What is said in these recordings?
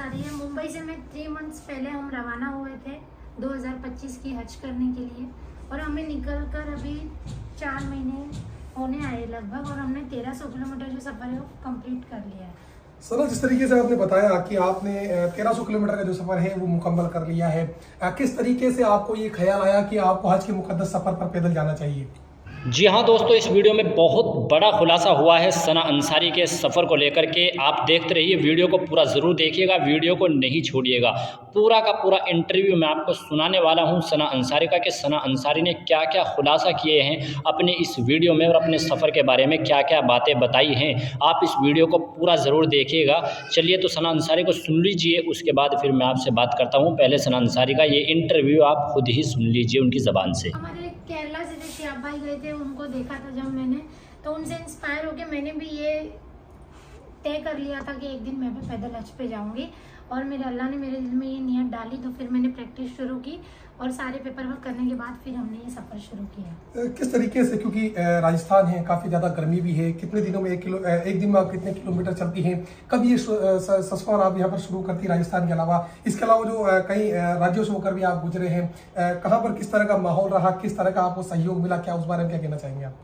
रही है। मुंबई से मैं 3 मंथ्स पहले हम रवाना हुए थे 2025 की हज करने के लिए, और हमें निकल कर अभी 4 महीने होने आए लगभग, और हमने 1300 किलोमीटर जो सफ़र है वो कंप्लीट कर लिया है। सर, जिस तरीके से आपने बताया कि आपने 1300 किलोमीटर का जो सफ़र है वो मुकम्मल कर लिया है, किस तरीके से आपको ये ख्याल आया कि आपको हज के मुक़द्दस सफ़र पर पैदल जाना चाहिए? जी हाँ दोस्तों, इस वीडियो में बहुत बड़ा खुलासा हुआ है सना अंसारी के सफ़र को लेकर के। आप देखते रहिए, वीडियो को पूरा ज़रूर देखिएगा, वीडियो को नहीं छोड़िएगा। पूरा का पूरा इंटरव्यू मैं आपको सुनाने वाला हूँ सना अंसारी का, कि सना अंसारी ने क्या क्या खुलासा किए हैं अपने इस वीडियो में, और अपने सफ़र के बारे में क्या क्या बातें बताई हैं। आप इस वीडियो को पूरा ज़रूर देखिएगा। चलिए तो सना अंसारी को सुन लीजिए, उसके बाद फिर मैं आपसे बात करता हूँ। पहले सना अंसारी का ये इंटरव्यू आप खुद ही सुन लीजिए उनकी ज़बान से। हमारे केरला से जो शिहाब भाई गए थे उनको देखा था जब मैंने, तो उनसे इंस्पायर होकर मैंने भी ये तय कर लिया था कि एक दिन मैं भी पैदल हज पे जाऊंगी, और मेरे अल्लाह ने मेरे दिल में ये नियत डाली, तो फिर मैंने प्रैक्टिस शुरू की, और सारे पेपर वर्क करने के बाद फिर हमने ये सफ़र शुरू किया। किस तरीके से, क्योंकि राजस्थान है, काफ़ी ज़्यादा गर्मी भी है, कितने दिनों में एक दिन में आप कितने किलोमीटर चलती हैं? कब ये सफ़र आप यहाँ पर शुरू करती राजस्थान के अलावा? इसके अलावा जो कई राज्यों से होकर भी आप गुजरे हैं, कहाँ पर किस तरह का माहौल रहा, किस तरह का आपको सहयोग मिला, क्या उस बारे में क्या कहना चाहेंगे आप?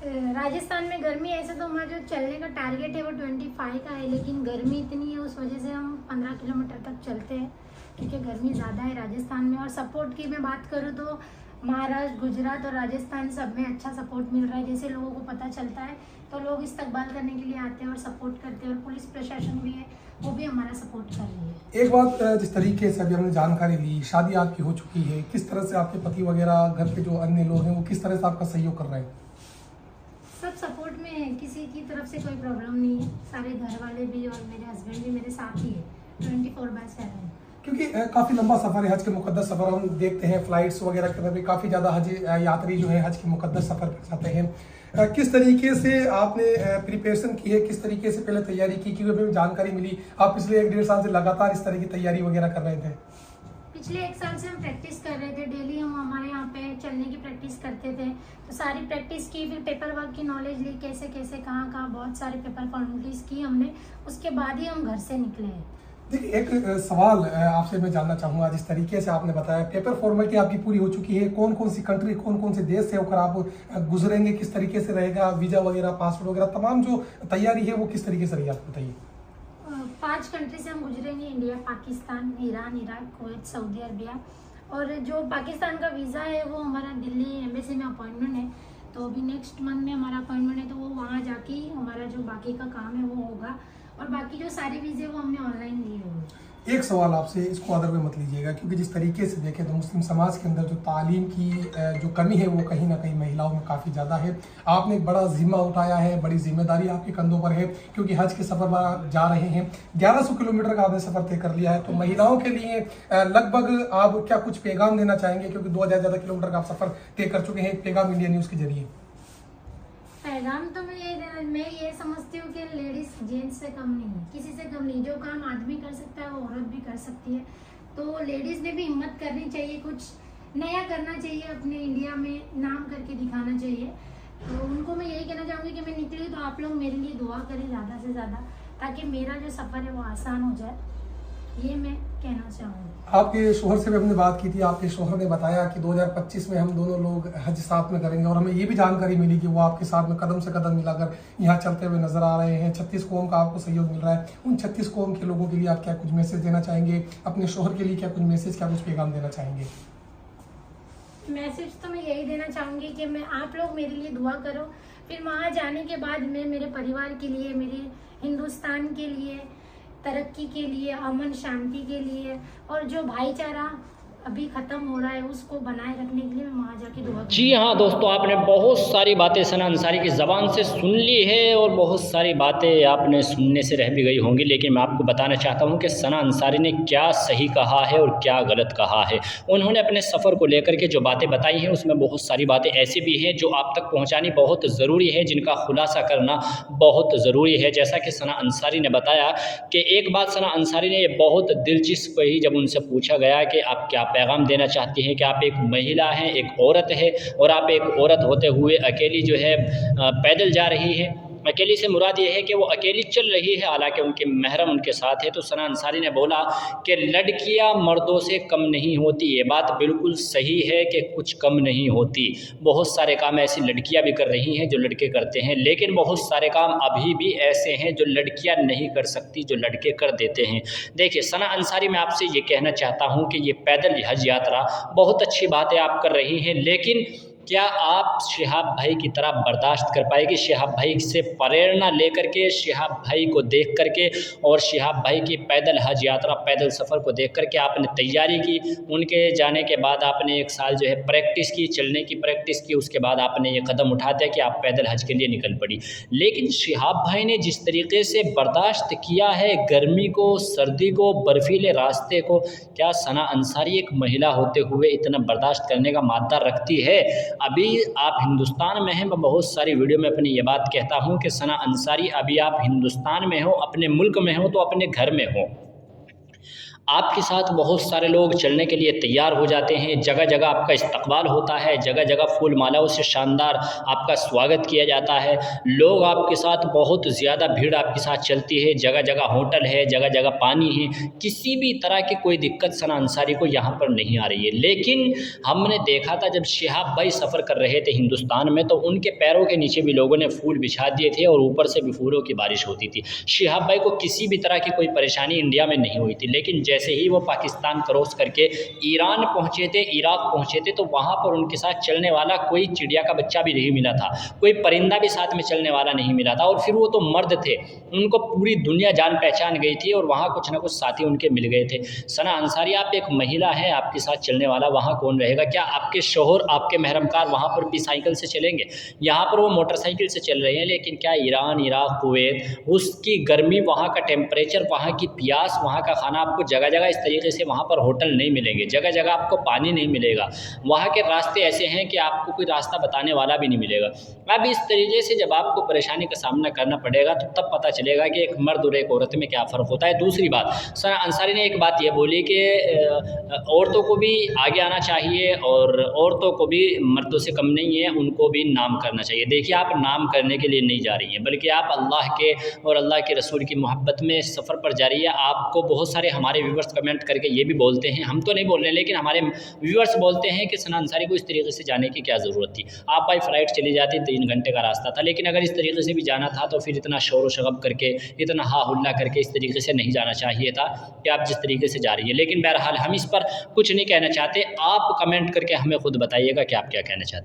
राजस्थान में गर्मी, ऐसे तो हमारा जो चलने का टारगेट है वो 25 का है, लेकिन गर्मी इतनी है उस वजह से हम 15 किलोमीटर तक चलते हैं, क्योंकि गर्मी ज़्यादा है राजस्थान में। और सपोर्ट की मैं बात करूँ तो महाराष्ट्र, गुजरात और राजस्थान सब में अच्छा सपोर्ट मिल रहा है। जैसे लोगों को पता चलता है तो लोग इस्तकबाल करने के लिए आते हैं और सपोर्ट करते हैं, और पुलिस प्रशासन भी है, वो भी हमारा सपोर्ट कर रही है। एक बात, जिस तरीके से अभी हमने जानकारी ली, शादी आपकी हो चुकी है, किस तरह से आपके पति वगैरह, घर के जो अन्य लोग हैं, वो किस तरह से आपका सहयोग कर रहे हैं? सब सपोर्ट में है, किसी की तरफ से कोई प्रॉब्लम नहीं है। सारे घर वाले भी और मेरे हस्बैंड भी मेरे साथ ही है 24/7। क्योंकि काफ़ी लंबा सफ़र है, हज के मुक़द्दस सफ़र हम देखते हैं, फ़्लाइट्स वगैरह के भी काफ़ी ज़्यादा हज यात्री जो है हज के मुक़द्दस सफ़र पर जाते हैं। किस तरीके से आपने प्रिपरेशन की है, किस तरीके से पहले तैयारी की? क्योंकि अभी जानकारी मिली आप पिछले 1-1.5 साल से लगातार इस तरह की तैयारी वगैरह कर रहे थे। पिछले 1 साल से हम प्रैक्टिस कर रहे थे, डेली हम हमारे यहाँ पे चलने की प्रैक्टिस करते थे, तो सारी प्रैक्टिस की, फिर पेपर वर्क की नॉलेज ली, कैसे कैसे कहाँ कहाँ बहुत सारे पेपर फॉर्मेलिटीज़ की हमने, उसके बाद ही हम घर से निकले हैं। देखिए, एक सवाल आपसे मैं जानना चाहूँगा, जिस तरीके से आपने बताया पेपर फॉर्मेलिटी आपकी पूरी हो चुकी है, कौन कौन सी कंट्री, कौन कौन से देश से होकर आप गुजरेंगे, किस तरीके से रहेगा, वीज़ा वगैरह, पासपोर्ट वगैरह, तमाम जो तैयारी है वो किस तरीके से रही, आप बताइए। 5 कंट्री से हम गुजरेंगे, India, Pakistan, Iran, Iraq, Kuwait, Saudi Arabia. और जो पाकिस्तान का वीज़ा है वो हमारा दिल्ली एम्बेसी में अपॉइंटमेंट है, तो अभी नेक्स्ट मंथ में हमारा अपॉइंटमेंट है, तो वो वहाँ जाके ही हमारा जो बाकी का काम है वो होगा, और बाकी जो सारे वीज़े वो हमने ऑनलाइन लिए हुए। एक सवाल आपसे, इसको अदर में मत लीजिएगा, क्योंकि जिस तरीके से देखें तो मुस्लिम समाज के अंदर जो तालीम की जो कमी है वो कहीं ना कहीं महिलाओं में काफ़ी ज़्यादा है। आपने एक बड़ा जिम्मा उठाया है, बड़ी जिम्मेदारी आपके कंधों पर है, क्योंकि हज के सफ़र पर आप जा रहे हैं। 1100 किलोमीटर का आपने सफ़र तय कर लिया है, तो महिलाओं के लिए लगभग आप क्या कुछ पैगाम देना चाहेंगे? क्योंकि 2000 ज़्यादा किलोमीटर का आप सफ़र तय कर चुके हैं, एक पैगाम इंडिया न्यूज़ के जरिए। पैगाम तो मैं ये समझती हूँ कि लेडीज जेंट्स से कम नहीं है, किसी से कम नहीं। जो काम आदमी कर सकता है वो औरत भी कर सकती है, तो लेडीज ने भी हिम्मत करनी चाहिए, कुछ नया करना चाहिए, अपने इंडिया में नाम करके दिखाना चाहिए। तो उनको मैं यही कहना चाहूँगी कि मैं निकली तो आप लोग मेरे लिए दुआ करें ज़्यादा से ज़्यादा, ताकि मेरा जो सफ़र है वो आसान हो जाए, ये मैं कहना चाहूँगी। आपके शोहर से भी हमने बात की थी, आपके शोहर ने बताया कि 2025 में हम दोनों लोग हज साथ में करेंगे, और हमें ये भी जानकारी मिली कि वो आपके साथ में कदम से कदम मिलाकर यहाँ चलते हुए नजर आ रहे हैं। 36 कौम का आपको सहयोग मिल रहा है। उन 36 कौम के लोगों के लिए आप क्या कुछ मैसेज देना चाहेंगे? अपने शोहर के लिए क्या कुछ मैसेज, क्या कुछ पैगाम देना चाहेंगे? मैसेज तो मैं यही देना चाहूँगी कि मैं आप लोग मेरे लिए दुआ करो, फिर वहाँ जाने के बाद मैं मेरे परिवार के लिए, मेरे हिंदुस्तान के लिए, तरक्की के लिए, अमन शांति के लिए, और जो भाईचारा अभी ख़त्म हो रहा है उसको बनाए रखने के लिए मैं वहाँ जाके दुआ करूँगी। जी हाँ दोस्तों, आपने बहुत सारी बातें सना अंसारी की ज़बान से सुन ली है, और बहुत सारी बातें आपने सुनने से रह भी गई होंगी, लेकिन मैं आपको बताना चाहता हूँ कि सना अंसारी ने क्या सही कहा है और क्या गलत कहा है। उन्होंने अपने सफ़र को लेकर के जो बातें बताई हैं उसमें बहुत सारी बातें ऐसी भी हैं जो आप तक पहुँचानी बहुत ज़रूरी है, जिनका खुलासा करना बहुत ज़रूरी है। जैसा कि सना अंसारी ने बताया कि एक बात सना अंसारी ने ये बहुत दिलचस्प कही, जब उनसे पूछा गया कि आप क्या पैगाम देना चाहती हैं, कि आप एक महिला हैं, एक औरत है, और आप एक औरत होते हुए अकेली जो है पैदल जा रही है, अकेली से मुराद ये है कि वो अकेली चल रही है, हालांकि उनके महरम उनके साथ है। तो सना अंसारी ने बोला कि लड़कियां मर्दों से कम नहीं होती। ये बात बिल्कुल सही है कि कुछ कम नहीं होती। बहुत सारे काम ऐसी लड़कियां भी कर रही हैं जो लड़के करते हैं, लेकिन बहुत सारे काम अभी भी ऐसे हैं जो लड़कियां नहीं कर सकती, जो लड़के कर देते हैं। देखिए सना अंसारी, मैं आपसे ये कहना चाहता हूँ कि ये पैदल हज यात्रा बहुत अच्छी बात है आप कर रही हैं, लेकिन क्या आप शिहाब भाई की तरह बर्दाश्त कर पाएगी? शिहाब भाई से प्रेरणा लेकर के, शिहाब भाई को देख करके और शिहाब भाई की पैदल हज यात्रा, पैदल सफ़र को देख करके आपने तैयारी की, उनके जाने के बाद आपने 1 साल जो है प्रैक्टिस की, चलने की प्रैक्टिस की, उसके बाद आपने ये कदम उठा दिया कि आप पैदल हज के लिए निकल पड़ी। लेकिन शिहाब भाई ने जिस तरीके से बर्दाश्त किया है गर्मी को, सर्दी को, बर्फीले रास्ते को, क्या सना अंसारी एक महिला होते हुए इतना बर्दाश्त करने का मादा रखती है? अभी आप हिंदुस्तान में हैं, मैं बहुत सारी वीडियो में अपनी ये बात कहता हूँ कि सना अंसारी अभी आप हिंदुस्तान में हो, अपने मुल्क में हो, तो अपने घर में हो। आपके साथ बहुत सारे लोग चलने के लिए तैयार हो जाते हैं, जगह जगह आपका इस्तकबाल होता है, जगह जगह फूल मालाओं से शानदार आपका स्वागत किया जाता है। लोग आपके साथ, बहुत ज़्यादा भीड़ आपके साथ चलती है, जगह जगह होटल है, जगह जगह पानी है, किसी भी तरह की कोई दिक्कत सना अंसारी को यहाँ पर नहीं आ रही है। लेकिन हमने देखा था जब शिहाब भाई सफ़र कर रहे थे हिंदुस्तान में, तो उनके पैरों के नीचे भी लोगों ने फूल बिछा दिए थे और ऊपर से भी फूलों की बारिश होती थी। शिहाब भाई को किसी भी तरह की कोई परेशानी इंडिया में नहीं हुई थी, लेकिन जैसे ही वो पाकिस्तान क्रॉस करके ईरान पहुंचे थे, इराक पहुंचे थे, तो वहाँ पर उनके साथ चलने वाला कोई चिड़िया का बच्चा भी नहीं मिला था, कोई परिंदा भी साथ में चलने वाला नहीं मिला था। और फिर वो तो मर्द थे, उनको पूरी दुनिया जान पहचान गई थी और वहाँ कुछ ना कुछ साथी उनके मिल गए थे। सना अंसारी, आप एक महिला हैं, आपके साथ चलने वाला वहाँ कौन रहेगा? क्या आपके शोहर, आपके महरमकार वहाँ पर भी साइकिल से चलेंगे? यहाँ पर वो मोटरसाइकिल से चल रहे हैं, लेकिन क्या ईरान, इराक, कुवैत, उसकी गर्मी, वहाँ का टेम्परेचर, वहाँ की प्यास, वहाँ का खाना, आपको जगह जगह इस तरीके से वहाँ पर होटल नहीं मिलेंगे, जगह जगह आपको पानी नहीं मिलेगा, वहाँ के रास्ते ऐसे हैं कि आपको कोई रास्ता बताने वाला भी नहीं मिलेगा। अब इस तरीके से जब आपको परेशानी का सामना करना पड़ेगा तो तब पता चलेगा कि एक मर्द और एक औरत में क्या फ़र्क होता है। दूसरी बात, सना अंसारी ने एक बात ये बोली कि औरतों को भी आगे आना चाहिए और औरतों को भी मर्दों से कम नहीं है, उनको भी नाम करना चाहिए। देखिए, आप नाम करने के लिए नहीं जा रही हैं, बल्कि आप अल्लाह के और अल्लाह के रसूल की मोहब्बत में सफ़र पर जा रही है। आपको बहुत सारे हमारे व्यूवर्स कमेंट करके ये भी बोलते हैं, हम तो नहीं बोल रहे हैं, लेकिन हमारे व्यूवर्स बोलते हैं कि सना अंसारी को इस तरीके से जाने की क्या ज़रूरत थी? आप बाई फ़्लाइट चली जाती, 3 घंटे का रास्ता था, लेकिन अगर इस तरीके से भी जाना था तो फिर इतना शोर शगब करके, इतना हा हुल्ला करके इस तरीके से नहीं जाना चाहिए था कि आप जिस तरीके से जा रही है। लेकिन बहरहाल हम इस पर कुछ नहीं कहना चाहते, आप कमेंट करके हमें खुद बताइएगा कि आप क्या कहना चाहते हैं।